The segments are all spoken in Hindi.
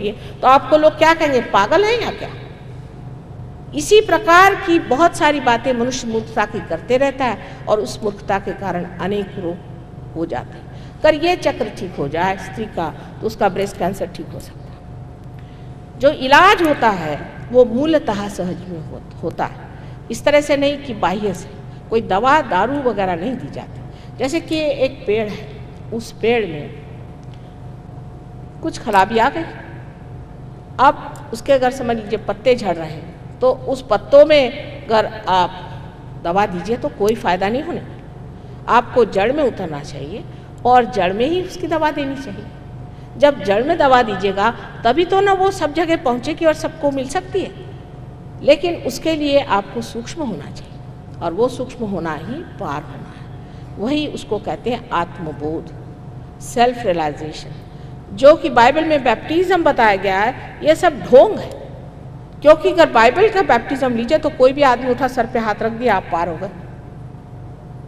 तो आपको लोग क्या कहेंगे, पागल है या क्या। इसी प्रकार की बहुत सारी बातें मनुष्य मूर्खता की करते रहता है और उस मूर्खता के कारण अनेक रोग हो जाते हैं। अगर ये चक्र ठीक हो जाए स्त्री का तो उसका ब्रेस्ट कैंसर ठीक हो सकता है। जो इलाज होता है वो मूलतः सहज में होता है, इस तरह से नहीं कि बाह्य से कोई दवा दारू वगैरह नहीं दी जाती। जैसे कि एक पेड़ है, उस पेड़ में कुछ खराबी आ गई, अब उसके अगर समझ लीजिए पत्ते झड़ रहे हैं तो उस पत्तों में अगर आप दवा दीजिए तो कोई फ़ायदा नहीं होने वाला। आपको जड़ में उतरना चाहिए और जड़ में ही उसकी दवा देनी चाहिए। जब जड़ में दवा दीजिएगा तभी तो ना वो सब जगह पहुँचेगी और सबको मिल सकती है, लेकिन उसके लिए आपको सूक्ष्म होना चाहिए और वो सूक्ष्म होना ही पार होना है। वही उसको कहते हैं आत्मबोध, सेल्फ रियलाइजेशन, जो कि बाइबल में बैप्टिज्म बताया गया है। ये सब ढोंग है, क्योंकि अगर बाइबल का बैप्टिज्म लीजिए तो कोई भी आदमी उठा सर पे हाथ रख दिया आप पार हो गए।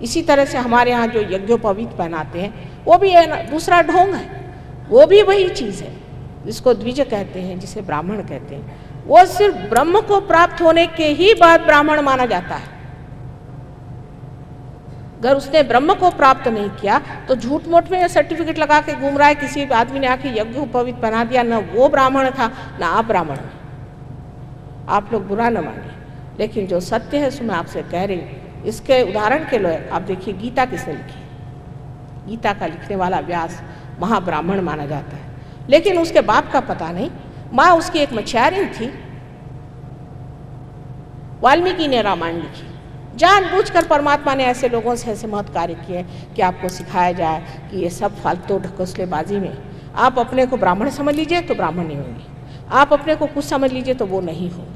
इसी तरह से हमारे यहाँ जो यज्ञोपवीत पहनाते हैं वो भी दूसरा ढोंग है, वो भी वही चीज़ है जिसको द्विज कहते हैं, जिसे ब्राह्मण कहते हैं। वो सिर्फ ब्रह्म को प्राप्त होने के ही बाद ब्राह्मण माना जाता है। अगर उसने ब्रह्म को प्राप्त नहीं किया तो झूठ मूठ में सर्टिफिकेट लगा के घूम रहा है, किसी आदमी ने आके यज्ञोपवीत पहना दिया, ना वो ब्राह्मण था ना आप ब्राह्मण हैं। आप लोग बुरा न मानिए, लेकिन जो सत्य है सो मैं आपसे कह रही हूँ। इसके उदाहरण के लिए आप देखिए गीता किसने लिखी। गीता का लिखने वाला व्यास महाब्राह्मण माना जाता है, लेकिन उसके बाप का पता नहीं। माँ उसकी एक मछुआरी थी। वाल्मीकि ने रामायण लिखी, जानबूझकर परमात्मा ने ऐसे लोगों से ऐसे महत् कार्य किए कि आपको सिखाया जाए कि ये सब फालतू ढकोसलेबाजी में आप अपने को ब्राह्मण समझ लीजिए तो ब्राह्मण नहीं होंगे, आप अपने को कुछ समझ लीजिए तो वो नहीं होंगे।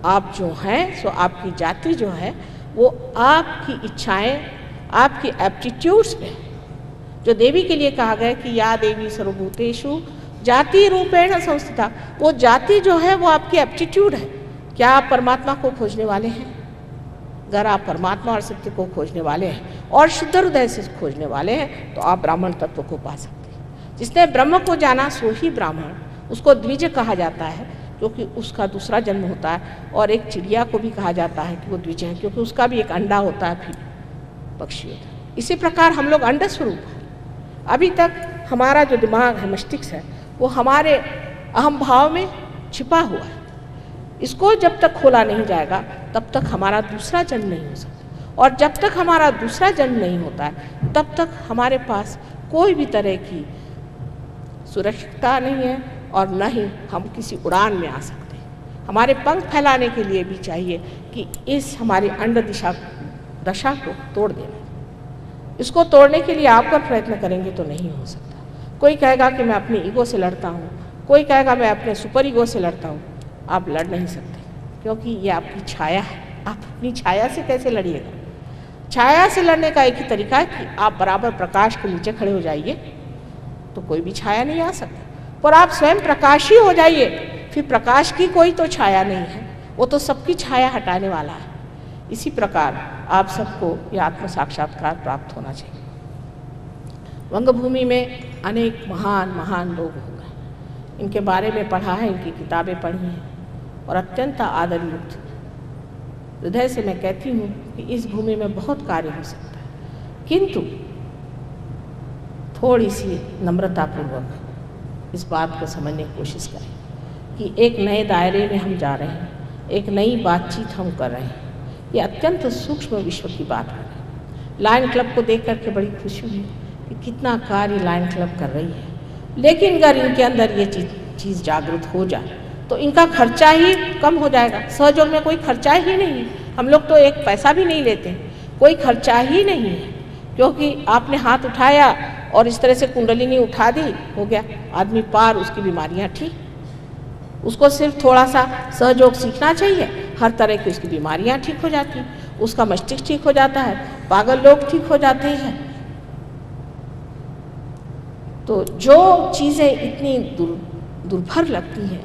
आप जो हैं सो आपकी जाति जो है वो आपकी इच्छाएं, आपकी एप्टीट्यूड्स पे, जो देवी के लिए कहा गया कि या देवी सर्वभूतेषु जाति रूपेण संस्थिता, वो जाति जो है वो आपकी एप्टीट्यूड है। क्या आप परमात्मा को खोजने वाले हैं? अगर आप परमात्मा और सत्य को खोजने वाले हैं और शुद्ध हृदय से खोजने वाले हैं तो आप ब्राह्मण तत्व को पा सकते हैं। जिसने ब्रह्म को जाना सो ही ब्राह्मण, उसको द्विज कहा जाता है क्योंकि उसका दूसरा जन्म होता है। और एक चिड़िया को भी कहा जाता है कि वो द्विज है क्योंकि उसका भी एक अंडा होता है, फिर पक्षी होता है। इसी प्रकार हम लोग अंड स्वरूप हैं। अभी तक हमारा जो दिमाग है, मस्तिष्क है, वो हमारे अहम भाव में छिपा हुआ है। इसको जब तक खोला नहीं जाएगा तब तक हमारा दूसरा जन्म नहीं हो सकता, और जब तक हमारा दूसरा जन्म नहीं होता है तब तक हमारे पास कोई भी तरह की सुरक्षितता नहीं है और न ही हम किसी उड़ान में आ सकते हैं। हमारे पंख फैलाने के लिए भी चाहिए कि इस हमारी अंड दशा को तोड़ देना। इसको तोड़ने के लिए आप अगर प्रयत्न करेंगे तो नहीं हो सकता। कोई कहेगा कि मैं अपनी ईगो से लड़ता हूँ, कोई कहेगा मैं अपने सुपर ईगो से लड़ता हूँ। आप लड़ नहीं सकते क्योंकि ये आपकी छाया है। आप अपनी छाया से कैसे लड़िएगा? छाया से लड़ने का एक ही तरीका है कि आप बराबर प्रकाश के नीचे खड़े हो जाइए तो कोई भी छाया नहीं आ सकता, पर आप स्वयं प्रकाशी हो जाइए, फिर प्रकाश की कोई तो छाया नहीं है, वो तो सबकी छाया हटाने वाला है। इसी प्रकार आप सबको ये आत्म साक्षात्कार प्राप्त होना चाहिए। वंगभूमि में अनेक महान महान लोग हो गए, इनके बारे में पढ़ा है, इनकी किताबें पढ़ी हैं और अत्यंत आदरयुक्त हृदय से मैं कहती हूँ कि इस भूमि में बहुत कार्य हो सकता है, किंतु थोड़ी सी नम्रतापूर्वक इस बात को समझने की कोशिश करें कि एक नए दायरे में हम जा रहे हैं, एक नई बातचीत हम कर रहे हैं। ये अत्यंत सूक्ष्म विश्व की बात है। लायन क्लब को देख करके बड़ी खुशी हुई कि कितना कार्य लायन क्लब कर रही है, लेकिन अगर इनके अंदर ये चीज़ जागृत हो जाए तो इनका खर्चा ही कम हो जाएगा। सहयोग में कोई खर्चा ही नहीं है, हम लोग तो एक पैसा भी नहीं लेते, कोई खर्चा ही नहीं है, क्योंकि आपने हाथ उठाया और इस तरह से कुंडलिनी उठा दी, हो गया आदमी पार, उसकी बीमारियां ठीक। उसको सिर्फ थोड़ा सा सहयोग सीखना चाहिए, हर तरह की उसकी बीमारियां ठीक हो जाती, उसका मस्तिष्क ठीक हो जाता है, पागल लोग ठीक हो जाते हैं। तो जो चीज़ें इतनी दुर्भर लगती हैं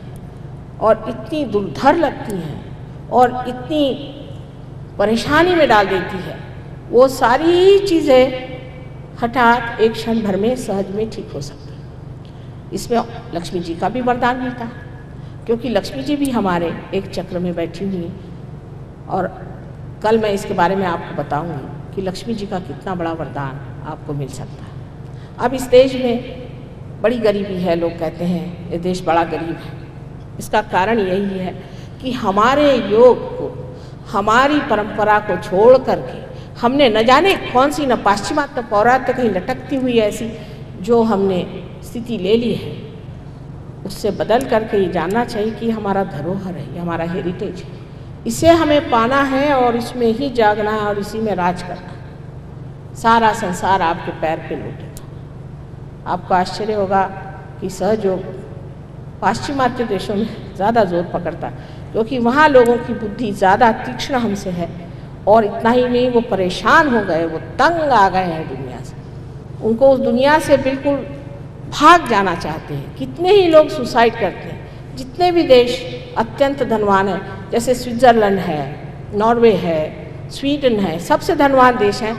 और इतनी दुर्धर लगती हैं और इतनी परेशानी में डाल देती है, वो सारी चीज़ें हठात एक क्षण भर में सहज में ठीक हो सकती है। इसमें लक्ष्मी जी का भी वरदान भी था, क्योंकि लक्ष्मी जी भी हमारे एक चक्र में बैठी हुई। और कल मैं इसके बारे में आपको बताऊंगी कि लक्ष्मी जी का कितना बड़ा वरदान आपको मिल सकता है। अब इस देश में बड़ी गरीबी है, लोग कहते हैं ये देश बड़ा गरीब है। इसका कारण यही है कि हमारे योग को, हमारी परंपरा को छोड़ करके हमने न जाने कौन सी, न पाश्चिमात्य पौरात्य कहीं लटकती हुई ऐसी जो हमने स्थिति ले ली है, उससे बदल करके ये जानना चाहिए कि हमारा धरोहर है, ये हमारा हेरिटेज है, इसे हमें पाना है और इसमें ही जागना है और इसी में राज करना है। सारा संसार आपके पैर पे लौटेगा। आपको आश्चर्य होगा कि सहयोग पाश्चिमात्य देशों में ज़्यादा जोर पकड़ता है, क्योंकि वहाँ लोगों की बुद्धि ज़्यादा तीक्ष्ण हमसे है। और इतना ही नहीं, वो परेशान हो गए, वो तंग आ गए हैं दुनिया से। उनको उस दुनिया से बिल्कुल भाग जाना चाहते हैं। कितने ही लोग सुसाइड करते हैं। जितने भी देश अत्यंत धनवान हैं, जैसे स्विट्ज़रलैंड है, नॉर्वे है, स्वीडन है, सबसे धनवान देश हैं,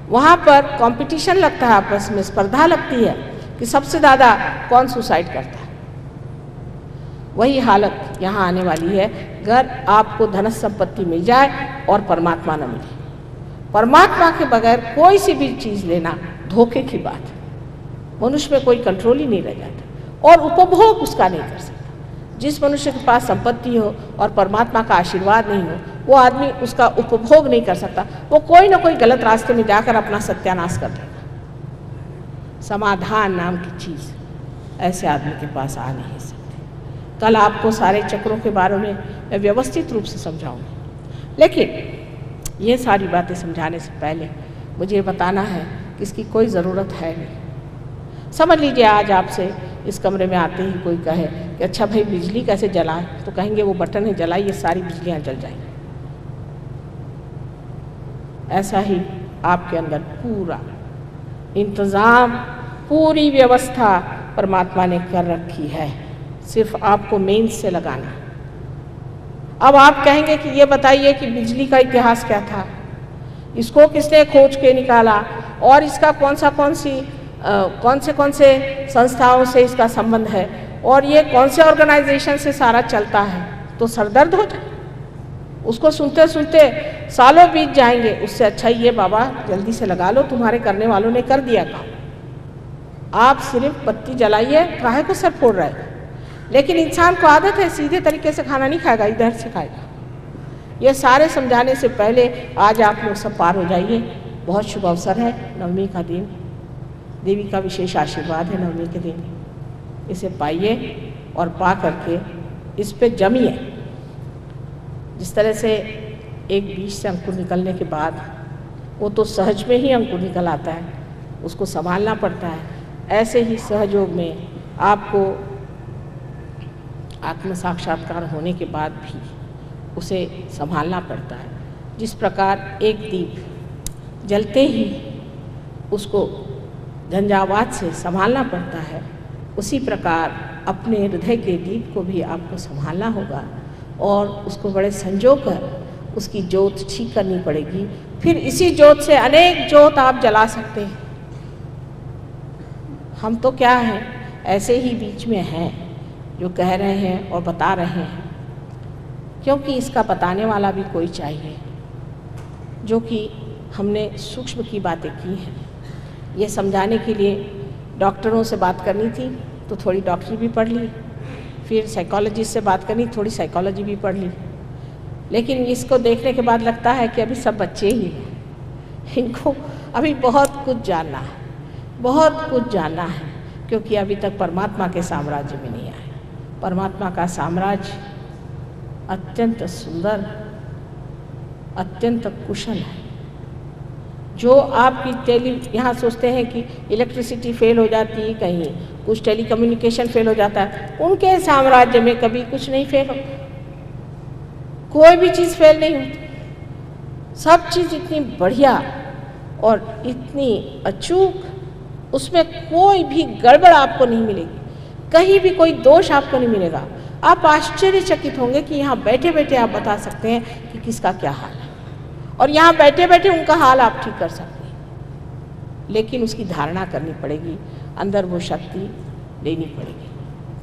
वहाँ पर कंपटीशन लगता है, आपस में स्पर्धा लगती है कि सबसे ज़्यादा कौन सुसाइड करता है। वही हालत यहाँ आने वाली है अगर आपको धन संपत्ति मिल जाए और परमात्मा न मिले। परमात्मा के बगैर कोई सी भी चीज़ लेना धोखे की बात है। मनुष्य में कोई कंट्रोल ही नहीं रह जाता और उपभोग उसका नहीं कर सकता। जिस मनुष्य के पास संपत्ति हो और परमात्मा का आशीर्वाद नहीं हो, वो आदमी उसका उपभोग नहीं कर सकता। वो कोई ना कोई गलत रास्ते में जाकर अपना सत्यानाश कर देगा। समाधान नाम की चीज़ ऐसे आदमी के पास आ नहीं सकती। कल आपको सारे चक्रों के बारे में मैं व्यवस्थित रूप से समझाऊंगी, लेकिन ये सारी बातें समझाने से पहले मुझे ये बताना है कि इसकी कोई ज़रूरत है नहीं। समझ लीजिए आज आपसे इस कमरे में आते ही कोई कहे कि अच्छा भाई बिजली कैसे जलाएं, तो कहेंगे वो बटन है, जलाइए, सारी बिजलियाँ जल जाएंगी। ऐसा ही आपके अंदर पूरा इंतज़ाम, पूरी व्यवस्था परमात्मा ने कर रखी है, सिर्फ आपको मेंस से लगाना। अब आप कहेंगे कि ये बताइए कि बिजली का इतिहास क्या था, इसको किसने खोज के निकाला और इसका कौन से संस्थाओं से इसका संबंध है और ये कौन से ऑर्गेनाइजेशन से सारा चलता है, तो सरदर्द हो जाए। उसको सुनते सुनते सालों बीत जाएंगे। उससे अच्छा ये बाबा जल्दी से लगा लो, तुम्हारे करने वालों ने कर दिया काम। आप सिर्फ बत्ती जलाइए, काहे को सर फोड़ रहे हैं। लेकिन इंसान को आदत है सीधे तरीके से खाना नहीं खाएगा, इधर से खाएगा। ये सारे समझाने से पहले आज आप लोग सब पार हो जाइए। बहुत शुभ अवसर है, नवमी का दिन, देवी का विशेष आशीर्वाद है नवमी के दिन। इसे पाइए और पा करके इस पे जमिए। जिस तरह से एक बीज से अंकुर निकलने के बाद वो तो सहज में ही अंकुर निकल आता है, उसको संभालना पड़ता है। ऐसे ही सहयोग में आपको आत्म साक्षात्कार होने के बाद भी उसे संभालना पड़ता है। जिस प्रकार एक दीप जलते ही उसको झंझावात से संभालना पड़ता है, उसी प्रकार अपने हृदय के दीप को भी आपको संभालना होगा और उसको बड़े संजो कर उसकी ज्योत ठीक करनी पड़ेगी। फिर इसी ज्योत से अनेक ज्योत आप जला सकते हैं। हम तो क्या हैं, ऐसे ही बीच में हैं जो कह रहे हैं और बता रहे हैं, क्योंकि इसका बताने वाला भी कोई चाहिए। जो कि हमने सूक्ष्म की बातें की हैं, ये समझाने के लिए डॉक्टरों से बात करनी थी तो थोड़ी डॉक्टरी भी पढ़ ली, फिर साइकोलॉजिस्ट से बात करनी, थोड़ी साइकोलॉजी भी पढ़ ली। लेकिन इसको देखने के बाद लगता है कि अभी सब बच्चे ही हैं, इनको अभी बहुत कुछ जानना है, बहुत कुछ जानना है, क्योंकि अभी तक परमात्मा के साम्राज्य में नहीं आए। परमात्मा का साम्राज्य अत्यंत सुंदर, अत्यंत कुशल है। जो आपकी यहाँ सोचते हैं कि इलेक्ट्रिसिटी फेल हो जाती है, कहीं कुछ टेलीकम्युनिकेशन फेल हो जाता है, उनके साम्राज्य में कभी कुछ नहीं फेल होता। कोई भी चीज़ फेल नहीं होती। सब चीज़ इतनी बढ़िया और इतनी अचूक, उसमें कोई भी गड़बड़ आपको नहीं मिलेगी, कहीं भी कोई दोष आपको नहीं मिलेगा। आप आश्चर्यचकित होंगे कि यहाँ बैठे बैठे आप बता सकते हैं कि किसका क्या हाल है, और यहाँ बैठे बैठे उनका हाल आप ठीक कर सकते हैं। लेकिन उसकी धारणा करनी पड़ेगी, अंदर वो शक्ति लेनी पड़ेगी।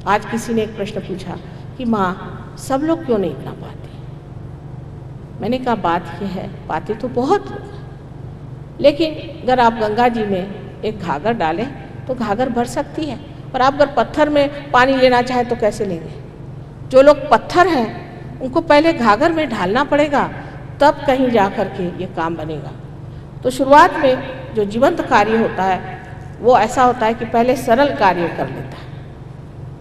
आज किसी ने एक प्रश्न पूछा कि माँ सब लोग क्यों नहीं इतना पाते? मैंने कहा बात यह है, पाते तो बहुत लोग हैं, लेकिन अगर आप गंगा जी में एक घाघर डालें तो घाघर भर सकती है, और आप अगर पत्थर में पानी लेना चाहें तो कैसे लेंगे? जो लोग पत्थर हैं उनको पहले घाघर में ढालना पड़ेगा, तब कहीं जा कर के ये काम बनेगा। तो शुरुआत में जो जीवंत कार्य होता है वो ऐसा होता है कि पहले सरल कार्य कर लेता है,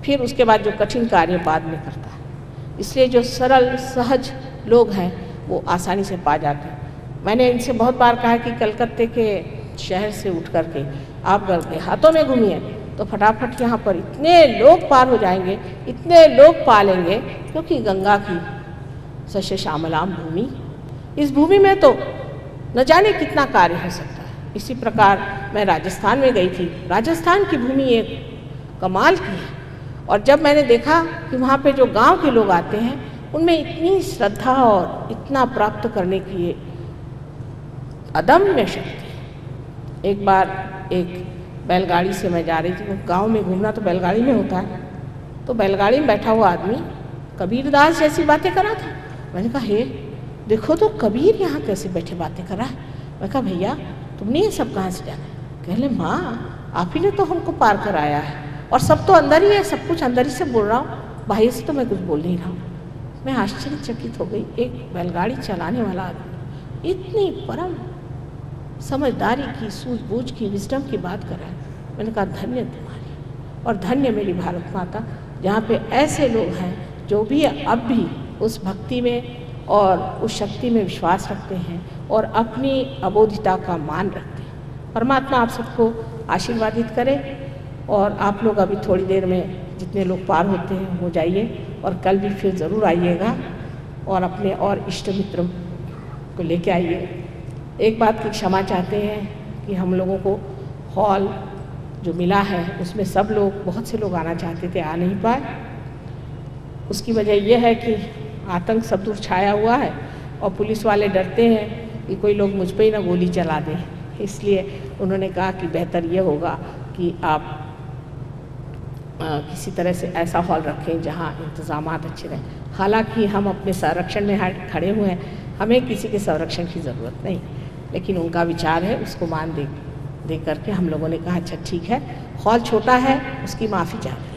फिर उसके बाद जो कठिन कार्य बाद में करता है। इसलिए जो सरल सहज लोग हैं वो आसानी से पा जाते हैं। मैंने इनसे बहुत बार कहा कि कलकत्ते के शहर से उठ कर के आप अगर देहातों में घूमिए तो फटाफट यहाँ पर इतने लोग पार हो जाएंगे, इतने लोग पा लेंगे, क्योंकि गंगा की सस्य श्यामलाम भूमि, इस भूमि में तो न जाने कितना कार्य हो सकता है। इसी प्रकार मैं राजस्थान में गई थी। राजस्थान की भूमि एक कमाल की है, और जब मैंने देखा कि वहाँ पे जो गांव के लोग आते हैं उनमें इतनी श्रद्धा और इतना प्राप्त करने की अदम्य शक्ति है। एक बार एक बैलगाड़ी से मैं जा रही थी, गांव में घूमना तो बैलगाड़ी में होता है, तो बैलगाड़ी में बैठा हुआ आदमी कबीरदास जैसी बातें कर रहा था। मैंने कहा हे देखो तो कबीर यहाँ कैसे बैठे बातें कर रहा है। मैं कहा भैया तुमने ये सब कहाँ से जाना? कहले माँ आप ही ने तो हमको पार कराया है, और सब तो अंदर ही है, सब कुछ अंदर ही से बोल रहा हूँ, बाहर से तो मैं कुछ बोल नहीं रहा हूँ। मैं आश्चर्यचकित हो गई, एक बैलगाड़ी चलाने वाला आदमी इतनी परम समझदारी की, सूझबूझ की, विजडम की बात कर रहा है। मैंने कहा धन्य तुम्हारी और धन्य मेरी भारत माता, जहाँ पे ऐसे लोग हैं जो भी अब भी उस भक्ति में और उस शक्ति में विश्वास रखते हैं और अपनी अबोधिता का मान रखते हैं। परमात्मा आप सबको आशीर्वादित करे, और आप लोग अभी थोड़ी देर में जितने लोग पार होते हैं हो जाइए, और कल भी फिर ज़रूर आइएगा और अपने और इष्ट मित्र को लेके आइए। एक बात की क्षमा चाहते हैं कि हम लोगों को हॉल जो मिला है उसमें सब लोग, बहुत से लोग आना चाहते थे, आ नहीं पाए। उसकी वजह यह है कि आतंक सब दूर छाया हुआ है और पुलिस वाले डरते हैं कि कोई लोग मुझ पे ही ना गोली चला दें, इसलिए उन्होंने कहा कि बेहतर ये होगा कि आप किसी तरह से ऐसा हॉल रखें जहाँ इंतज़ामात अच्छे रहें। हालांकि हम अपने संरक्षण में खड़े हुए हैं, हमें किसी के संरक्षण की ज़रूरत नहीं, लेकिन उनका विचार है, उसको मान दे करके हम लोगों ने कहा अच्छा ठीक है, हॉल छोटा है उसकी माफ़ी चाहते हैं।